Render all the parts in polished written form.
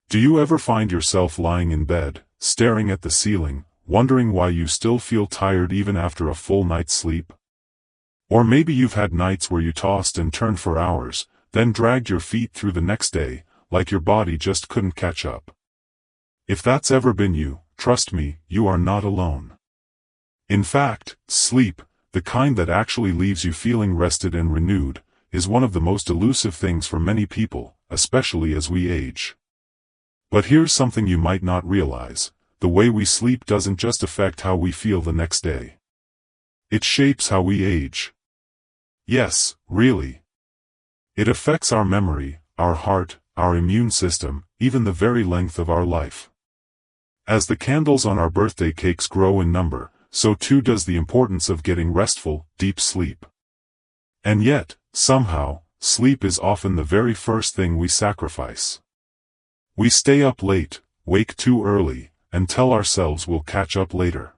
Do you ever find yourself lying in bed, staring at the ceiling, wondering why you still feel tired even after a full night's sleep? Or maybe you've had nights where you tossed and turned for hours, then dragged your feet through the next day, like your body just couldn't catch up. If that's ever been you, trust me, you are not alone. In fact, sleep, the kind that actually leaves you feeling rested and renewed, is one of the most elusive things for many people, especially as we age. But here's something you might not realize: the way we sleep doesn't just affect how we feel the next day. It shapes how we age. Yes, really. It affects our memory, our heart, our immune system, even the very length of our life. As the candles on our birthday cakes grow in number, so too does the importance of getting restful, deep sleep. And yet, somehow, sleep is often the very first thing we sacrifice. We stay up late, wake too early, and tell ourselves we'll catch up later.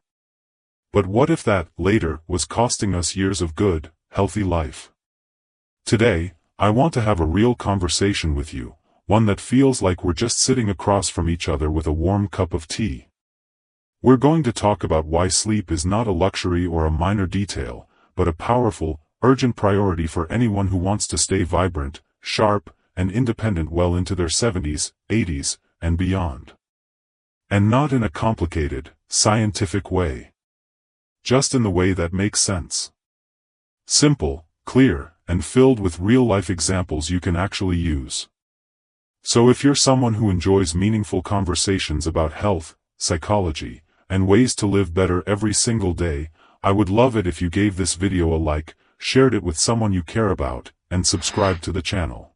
But what if that later was costing us years of good, healthy life? Today, I want to have a real conversation with you, one that feels like we're just sitting across from each other with a warm cup of tea. We're going to talk about why sleep is not a luxury or a minor detail, but a powerful, urgent priority for anyone who wants to stay vibrant, sharp, and independent well into their 70s, 80s, and beyond. And not in a complicated, scientific way. Just in the way that makes sense. Simple, clear, and filled with real-life examples you can actually use. So if you're someone who enjoys meaningful conversations about health, psychology, and ways to live better every single day, I would love it if you gave this video a like, shared it with someone you care about, and subscribed to the channel.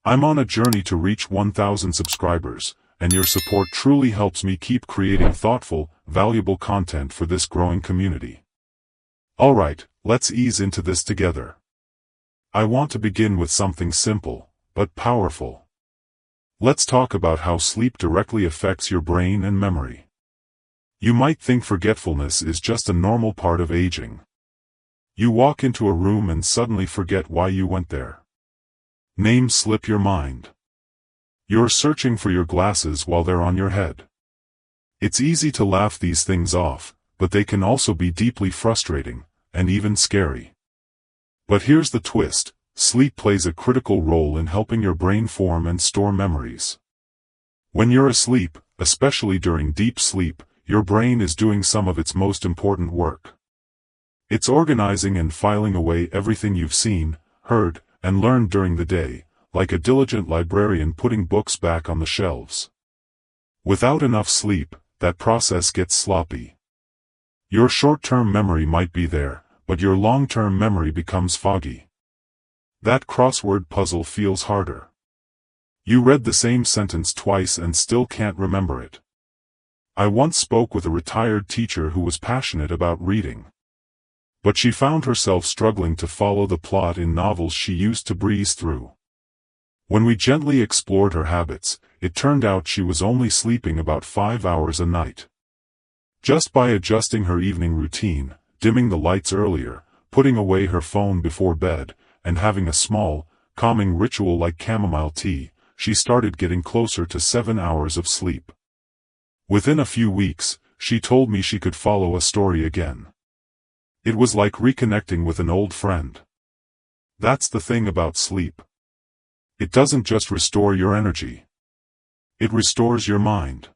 I'm on a journey to reach 1,000 subscribers, and your support truly helps me keep creating thoughtful, valuable content for this growing community. Alright, let's ease into this together. I want to begin with something simple, but powerful. Let's talk about how sleep directly affects your brain and memory. You might think forgetfulness is just a normal part of aging. You walk into a room and suddenly forget why you went there. Names slip your mind. You're searching for your glasses while they're on your head. It's easy to laugh these things off, but they can also be deeply frustrating, and even scary. But here's the twist: sleep plays a critical role in helping your brain form and store memories. When you're asleep, especially during deep sleep, your brain is doing some of its most important work. It's organizing and filing away everything you've seen, heard, and learned during the day, like a diligent librarian putting books back on the shelves. Without enough sleep, that process gets sloppy. Your short-term memory might be there, but your long-term memory becomes foggy. That crossword puzzle feels harder. You read the same sentence twice and still can't remember it. I once spoke with a retired teacher who was passionate about reading. But she found herself struggling to follow the plot in novels she used to breeze through. When we gently explored her habits, it turned out she was only sleeping about 5 hours a night. Just by adjusting her evening routine, dimming the lights earlier, putting away her phone before bed, and having a small, calming ritual like chamomile tea, she started getting closer to 7 hours of sleep. Within a few weeks, she told me she could follow a story again. It was like reconnecting with an old friend. That's the thing about sleep. It doesn't just restore your energy. It restores your mind.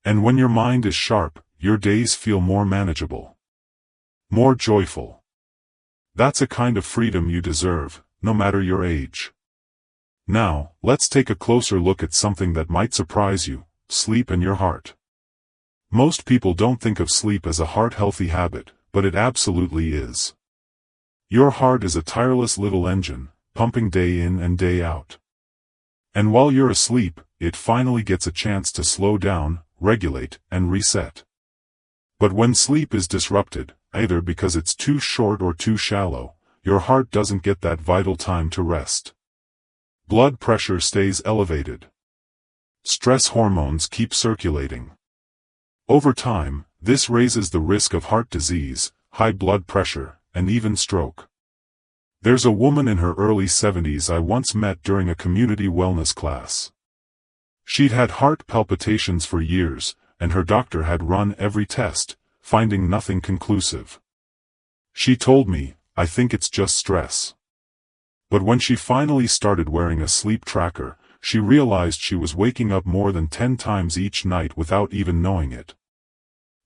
And when your mind is sharp, your days feel more manageable. More joyful. That's a kind of freedom you deserve, no matter your age. Now, let's take a closer look at something that might surprise you: sleep and your heart. Most people don't think of sleep as a heart-healthy habit, but it absolutely is. Your heart is a tireless little engine, pumping day in and day out. And while you're asleep, it finally gets a chance to slow down, regulate, and reset. But when sleep is disrupted, either because it's too short or too shallow, your heart doesn't get that vital time to rest. Blood pressure stays elevated. Stress hormones keep circulating. Over time, this raises the risk of heart disease, high blood pressure, and even stroke. There's a woman in her early 70s I once met during a community wellness class. She'd had heart palpitations for years, and her doctor had run every test, finding nothing conclusive. She told me, "I think it's just stress." But when she finally started wearing a sleep tracker, she realized she was waking up more than 10 times each night without even knowing it.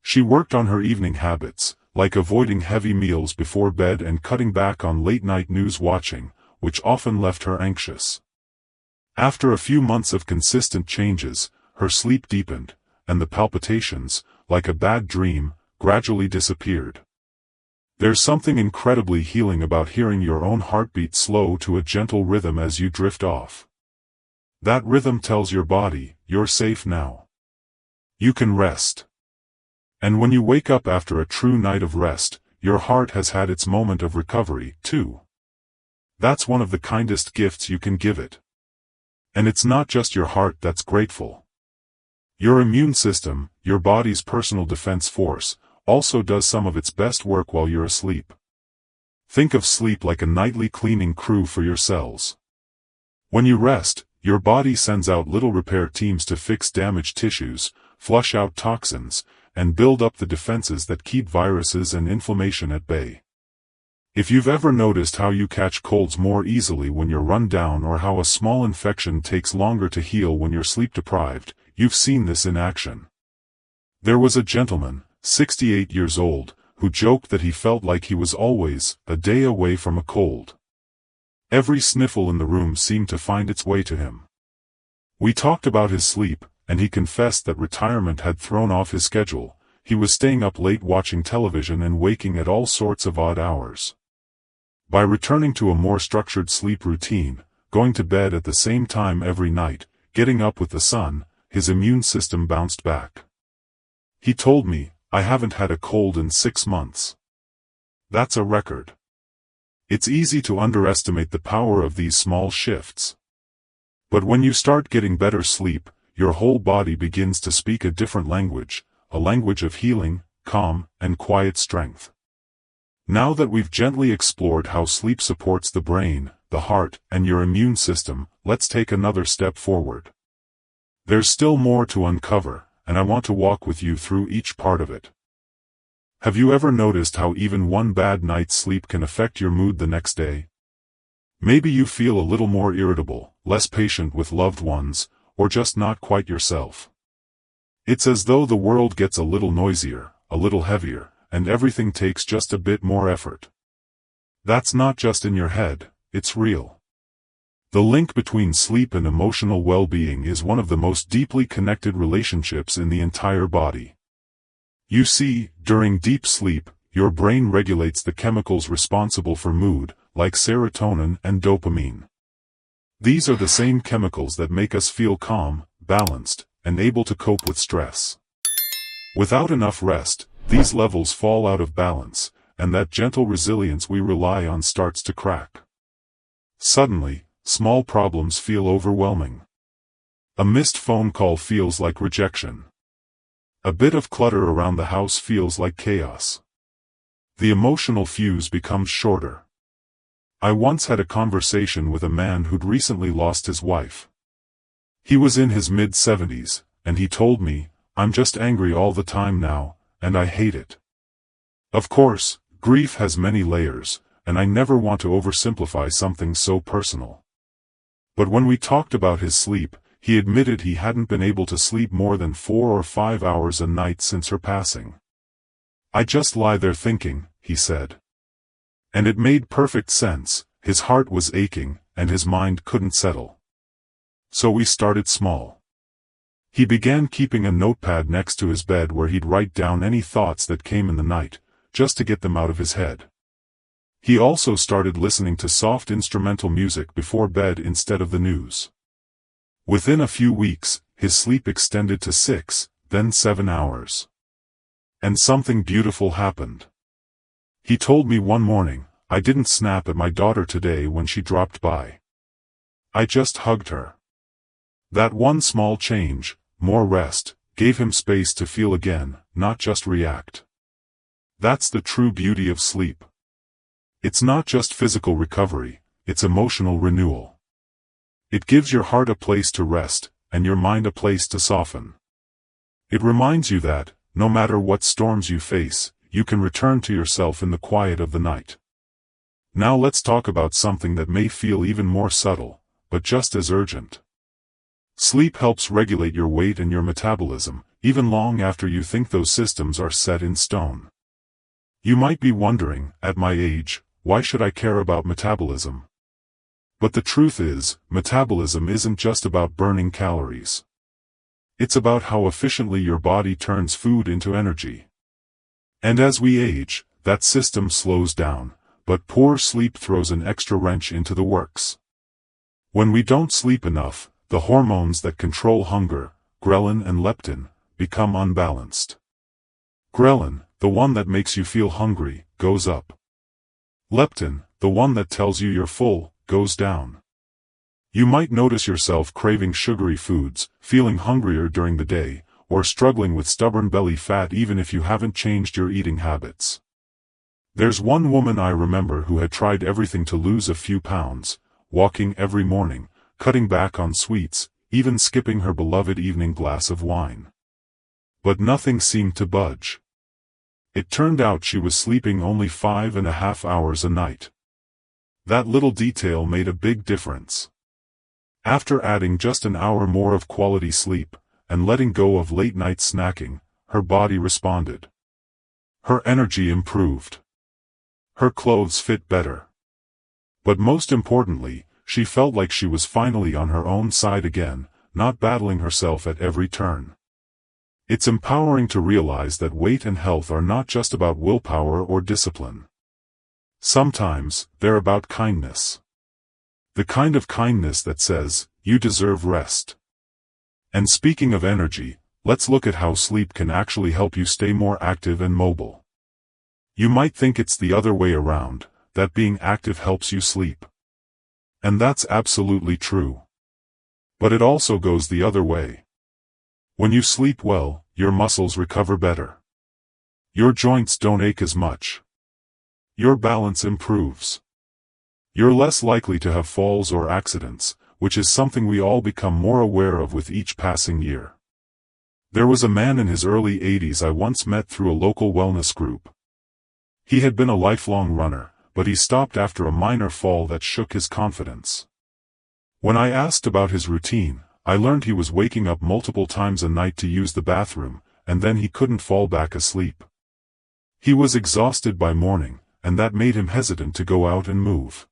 She worked on her evening habits, like avoiding heavy meals before bed and cutting back on late-night news watching, which often left her anxious. After a few months of consistent changes, her sleep deepened, and the palpitations, like a bad dream, gradually disappeared. There's something incredibly healing about hearing your own heartbeat slow to a gentle rhythm as you drift off. That rhythm tells your body, "You're safe now. You can rest." And when you wake up after a true night of rest, your heart has had its moment of recovery, too. That's one of the kindest gifts you can give it. And it's not just your heart that's grateful. Your immune system, your body's personal defense force, also does some of its best work while you're asleep. Think of sleep like a nightly cleaning crew for your cells. When you rest, your body sends out little repair teams to fix damaged tissues, flush out toxins, and build up the defenses that keep viruses and inflammation at bay. If you've ever noticed how you catch colds more easily when you're run down or how a small infection takes longer to heal when you're sleep-deprived, you've seen this in action. There was a gentleman, 68 years old, who joked that he felt like he was always a day away from a cold. Every sniffle in the room seemed to find its way to him. We talked about his sleep, and he confessed that retirement had thrown off his schedule. He was staying up late watching television and waking at all sorts of odd hours. By returning to a more structured sleep routine, going to bed at the same time every night, getting up with the sun, his immune system bounced back. He told me, "I haven't had a cold in 6 months. That's a record." It's easy to underestimate the power of these small shifts. But when you start getting better sleep, your whole body begins to speak a different language, a language of healing, calm, and quiet strength. Now that we've gently explored how sleep supports the brain, the heart, and your immune system, let's take another step forward. There's still more to uncover, and I want to walk with you through each part of it. Have you ever noticed how even one bad night's sleep can affect your mood the next day? Maybe you feel a little more irritable, less patient with loved ones, or just not quite yourself. It's as though the world gets a little noisier, a little heavier, and everything takes just a bit more effort. That's not just in your head, it's real. The link between sleep and emotional well-being is one of the most deeply connected relationships in the entire body. You see, during deep sleep, your brain regulates the chemicals responsible for mood, like serotonin and dopamine. These are the same chemicals that make us feel calm, balanced, and able to cope with stress. Without enough rest, these levels fall out of balance, and that gentle resilience we rely on starts to crack. Suddenly, small problems feel overwhelming. A missed phone call feels like rejection. A bit of clutter around the house feels like chaos. The emotional fuse becomes shorter. I once had a conversation with a man who'd recently lost his wife. He was in his mid-70s, and he told me, "I'm just angry all the time now, and I hate it." Of course, grief has many layers, and I never want to oversimplify something so personal. But when we talked about his sleep, he admitted he hadn't been able to sleep more than 4 or 5 hours a night since her passing. "I just lie there thinking," he said. And it made perfect sense. His heart was aching, and his mind couldn't settle. So we started small. He began keeping a notepad next to his bed where he'd write down any thoughts that came in the night, just to get them out of his head. He also started listening to soft instrumental music before bed instead of the news. Within a few weeks, his sleep extended to 6, then 7 hours. And something beautiful happened. He told me one morning, "I didn't snap at my daughter today when she dropped by. I just hugged her." That one small change, more rest, gave him space to feel again, not just react. That's the true beauty of sleep. It's not just physical recovery, it's emotional renewal. It gives your heart a place to rest, and your mind a place to soften. It reminds you that, no matter what storms you face, you can return to yourself in the quiet of the night. Now let's talk about something that may feel even more subtle, but just as urgent. Sleep helps regulate your weight and your metabolism, even long after you think those systems are set in stone. You might be wondering, at my age, why should I care about metabolism? But the truth is, metabolism isn't just about burning calories. It's about how efficiently your body turns food into energy. And as we age, that system slows down, but poor sleep throws an extra wrench into the works. When we don't sleep enough, the hormones that control hunger, ghrelin and leptin, become unbalanced. Ghrelin, the one that makes you feel hungry, goes up. Leptin, the one that tells you you're full, goes down. You might notice yourself craving sugary foods, feeling hungrier during the day, or struggling with stubborn belly fat even if you haven't changed your eating habits. There's one woman I remember who had tried everything to lose a few pounds, walking every morning, cutting back on sweets, even skipping her beloved evening glass of wine. But nothing seemed to budge. It turned out she was sleeping only 5.5 hours a night. That little detail made a big difference. After adding just an hour more of quality sleep, and letting go of late-night snacking, her body responded. Her energy improved. Her clothes fit better. But most importantly, she felt like she was finally on her own side again, not battling herself at every turn. It's empowering to realize that weight and health are not just about willpower or discipline. Sometimes, they're about kindness. The kind of kindness that says, you deserve rest. And speaking of energy, let's look at how sleep can actually help you stay more active and mobile. You might think it's the other way around, that being active helps you sleep. And that's absolutely true. But it also goes the other way. When you sleep well, your muscles recover better. Your joints don't ache as much. Your balance improves. You're less likely to have falls or accidents, which is something we all become more aware of with each passing year. There was a man in his early 80s I once met through a local wellness group. He had been a lifelong runner, but he stopped after a minor fall that shook his confidence. When I asked about his routine, I learned he was waking up multiple times a night to use the bathroom, and then he couldn't fall back asleep. He was exhausted by morning, and that made him hesitant to go out and move.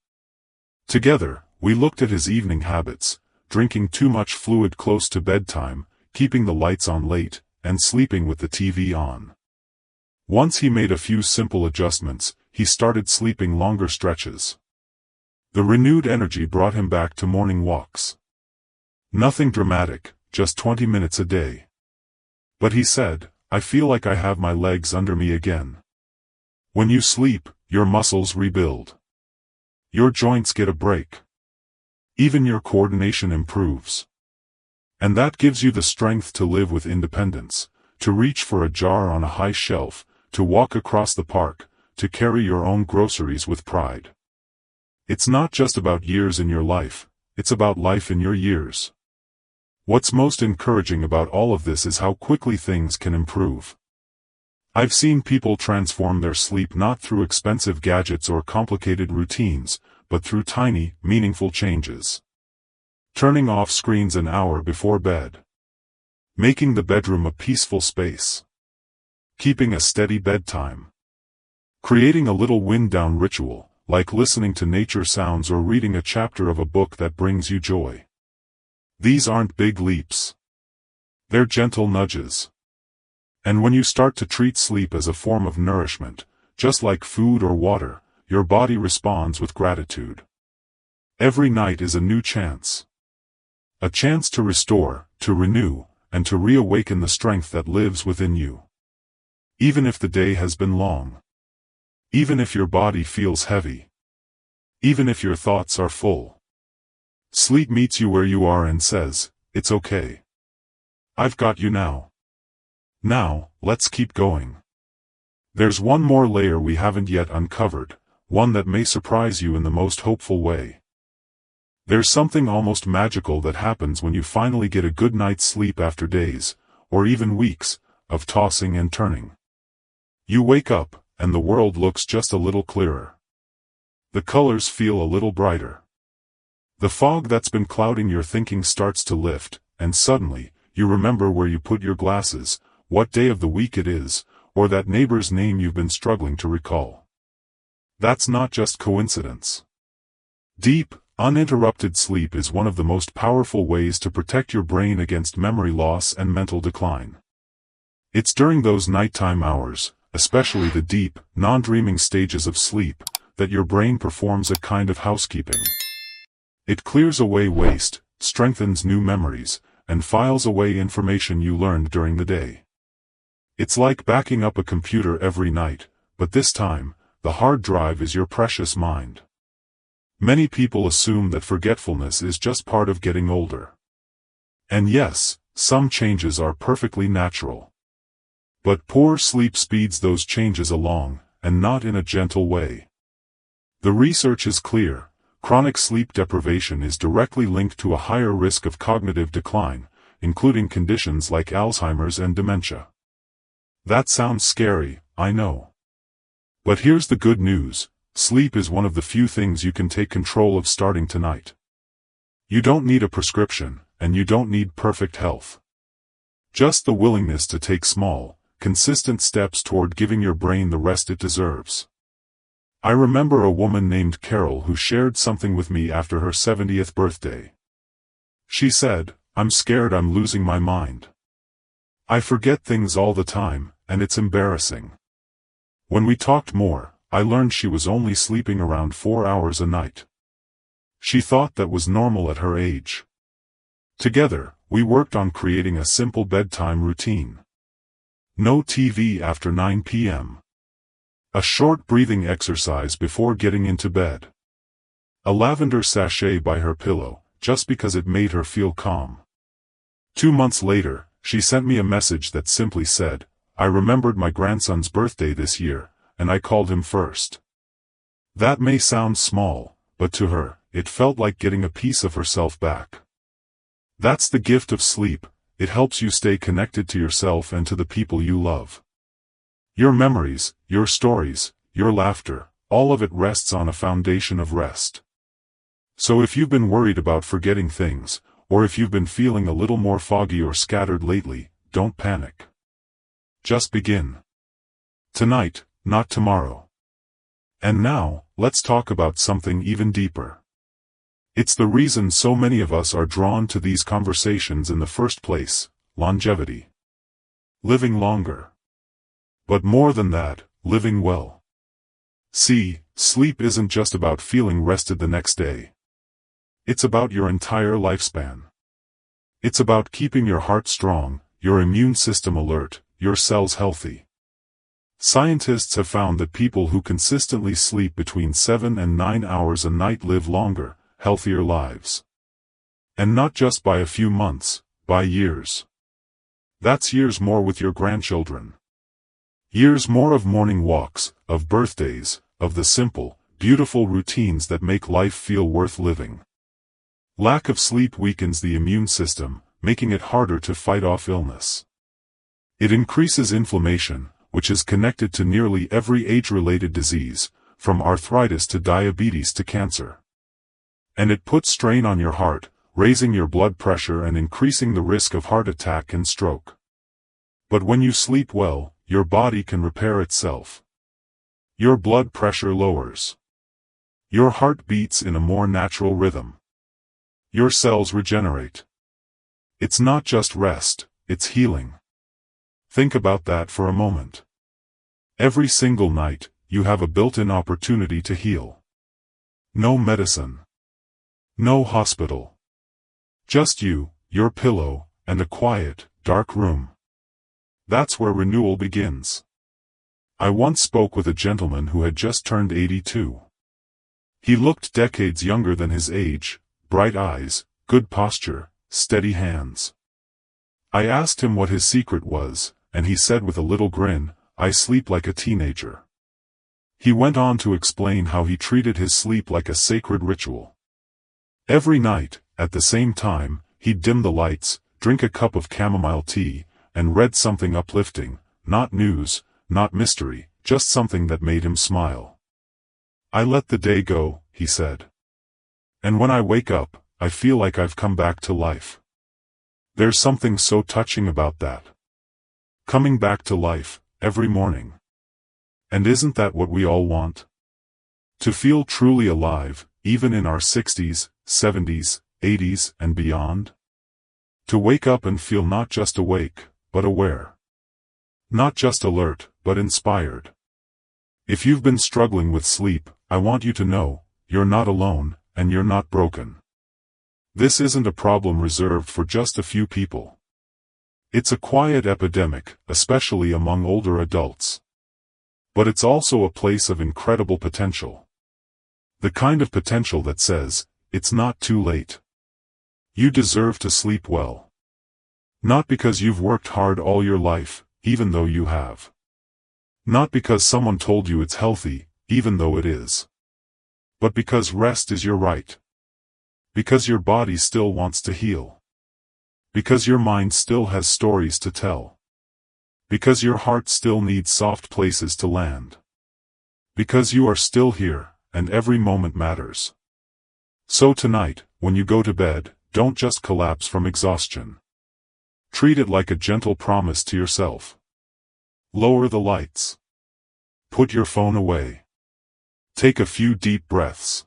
Together, we looked at his evening habits, drinking too much fluid close to bedtime, keeping the lights on late, and sleeping with the TV on. Once he made a few simple adjustments, he started sleeping longer stretches. The renewed energy brought him back to morning walks. Nothing dramatic, just 20 minutes a day. But he said, I feel like I have my legs under me again. When you sleep, your muscles rebuild. Your joints get a break. Even your coordination improves. And that gives you the strength to live with independence, to reach for a jar on a high shelf, to walk across the park, to carry your own groceries with pride. It's not just about years in your life, it's about life in your years. What's most encouraging about all of this is how quickly things can improve. I've seen people transform their sleep not through expensive gadgets or complicated routines, but through tiny, meaningful changes. Turning off screens an hour before bed. Making the bedroom a peaceful space. Keeping a steady bedtime. Creating a little wind-down ritual, like listening to nature sounds or reading a chapter of a book that brings you joy. These aren't big leaps. They're gentle nudges. And when you start to treat sleep as a form of nourishment, just like food or water, your body responds with gratitude. Every night is a new chance. A chance to restore, to renew, and to reawaken the strength that lives within you. Even if the day has been long. Even if your body feels heavy. Even if your thoughts are full. Sleep meets you where you are and says, it's okay. I've got you now. Now, let's keep going. There's one more layer we haven't yet uncovered, one that may surprise you in the most hopeful way. There's something almost magical that happens when you finally get a good night's sleep after days, or even weeks, of tossing and turning. You wake up, and the world looks just a little clearer. The colors feel a little brighter. The fog that's been clouding your thinking starts to lift, and suddenly, you remember where you put your glasses, what day of the week it is, or that neighbor's name you've been struggling to recall. That's not just coincidence. Deep, uninterrupted sleep is one of the most powerful ways to protect your brain against memory loss and mental decline. It's during those nighttime hours, especially the deep, non-dreaming stages of sleep, that your brain performs a kind of housekeeping. It clears away waste, strengthens new memories, and files away information you learned during the day. It's like backing up a computer every night, but this time, the hard drive is your precious mind. Many people assume that forgetfulness is just part of getting older. And yes, some changes are perfectly natural. But poor sleep speeds those changes along, and not in a gentle way. The research is clear. Chronic sleep deprivation is directly linked to a higher risk of cognitive decline, including conditions like Alzheimer's and dementia. That sounds scary, I know. But here's the good news: sleep is one of the few things you can take control of starting tonight. You don't need a prescription, and you don't need perfect health. Just the willingness to take small, consistent steps toward giving your brain the rest it deserves. I remember a woman named Carol who shared something with me after her 70th birthday. She said, "I'm scared I'm losing my mind. I forget things all the time, and it's embarrassing." When we talked more, I learned she was only sleeping around 4 hours a night. She thought that was normal at her age. Together, we worked on creating a simple bedtime routine. No TV after 9 p.m. A short breathing exercise before getting into bed. A lavender sachet by her pillow, just because it made her feel calm. 2 months later, she sent me a message that simply said, "I remembered my grandson's birthday this year, and I called him first." That may sound small, but to her, it felt like getting a piece of herself back. That's the gift of sleep. It helps you stay connected to yourself and to the people you love. Your memories, your stories, your laughter, all of it rests on a foundation of rest. So if you've been worried about forgetting things, or if you've been feeling a little more foggy or scattered lately, don't panic. Just begin. Tonight, not tomorrow. And now, let's talk about something even deeper. It's the reason so many of us are drawn to these conversations in the first place: longevity. Living longer. But more than that, living well. See, sleep isn't just about feeling rested the next day. It's about your entire lifespan. It's about keeping your heart strong, your immune system alert, your cells healthy. Scientists have found that people who consistently sleep between 7 and 9 hours a night live longer, healthier lives. And not just by a few months, by years. That's years more with your grandchildren. Years more of morning walks, of birthdays, of the simple, beautiful routines that make life feel worth living. Lack of sleep weakens the immune system, making it harder to fight off illness. It increases inflammation, which is connected to nearly every age-related disease, from arthritis to diabetes to cancer. And it puts strain on your heart, raising your blood pressure and increasing the risk of heart attack and stroke. But when you sleep well, your body can repair itself. Your blood pressure lowers. Your heart beats in a more natural rhythm. Your cells regenerate. It's not just rest, it's healing. Think about that for a moment. Every single night, you have a built-in opportunity to heal. No medicine. No hospital. Just you, your pillow, and a quiet, dark room. That's where renewal begins. I once spoke with a gentleman who had just turned 82. He looked decades younger than his age, bright eyes, good posture, steady hands. I asked him what his secret was, and he said with a little grin, "I sleep like a teenager." He went on to explain how he treated his sleep like a sacred ritual. Every night, at the same time, he'd dim the lights, drink a cup of chamomile tea, and read something uplifting, not news, not mystery, just something that made him smile. "I let the day go," he said. "And when I wake up, I feel like I've come back to life." There's something so touching about that. Coming back to life, every morning. And isn't that what we all want? To feel truly alive, even in our 60s, 70s, 80s, and beyond? To wake up and feel not just awake, but aware. Not just alert, but inspired. If you've been struggling with sleep, I want you to know, you're not alone, and you're not broken. This isn't a problem reserved for just a few people. It's a quiet epidemic, especially among older adults. But it's also a place of incredible potential. The kind of potential that says, it's not too late. You deserve to sleep well. Not because you've worked hard all your life, even though you have. Not because someone told you it's healthy, even though it is. But because rest is your right. Because your body still wants to heal. Because your mind still has stories to tell. Because your heart still needs soft places to land. Because you are still here, and every moment matters. So tonight, when you go to bed, don't just collapse from exhaustion. Treat it like a gentle promise to yourself. Lower the lights. Put your phone away. Take a few deep breaths.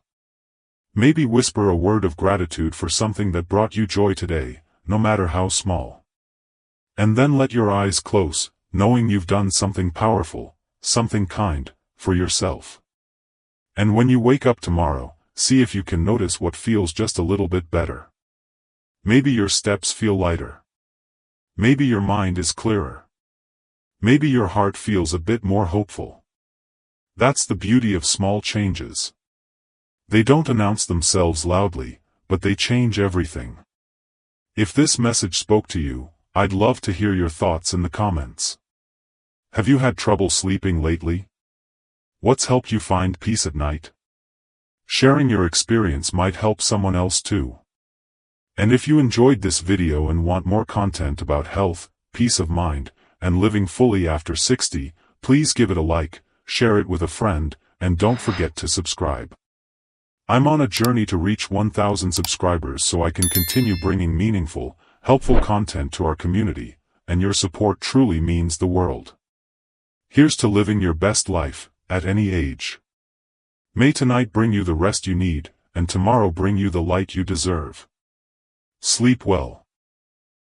Maybe whisper a word of gratitude for something that brought you joy today, no matter how small. And then let your eyes close, knowing you've done something powerful, something kind, for yourself. And when you wake up tomorrow, see if you can notice what feels just a little bit better. Maybe your steps feel lighter. Maybe your mind is clearer. Maybe your heart feels a bit more hopeful. That's the beauty of small changes. They don't announce themselves loudly, but they change everything. If this message spoke to you, I'd love to hear your thoughts in the comments. Have you had trouble sleeping lately? What's helped you find peace at night? Sharing your experience might help someone else too. And if you enjoyed this video and want more content about health, peace of mind, and living fully after 60, please give it a like, share it with a friend, and don't forget to subscribe. I'm on a journey to reach 1,000 subscribers so I can continue bringing meaningful, helpful content to our community, and your support truly means the world. Here's to living your best life, at any age. May tonight bring you the rest you need, and tomorrow bring you the light you deserve. Sleep well.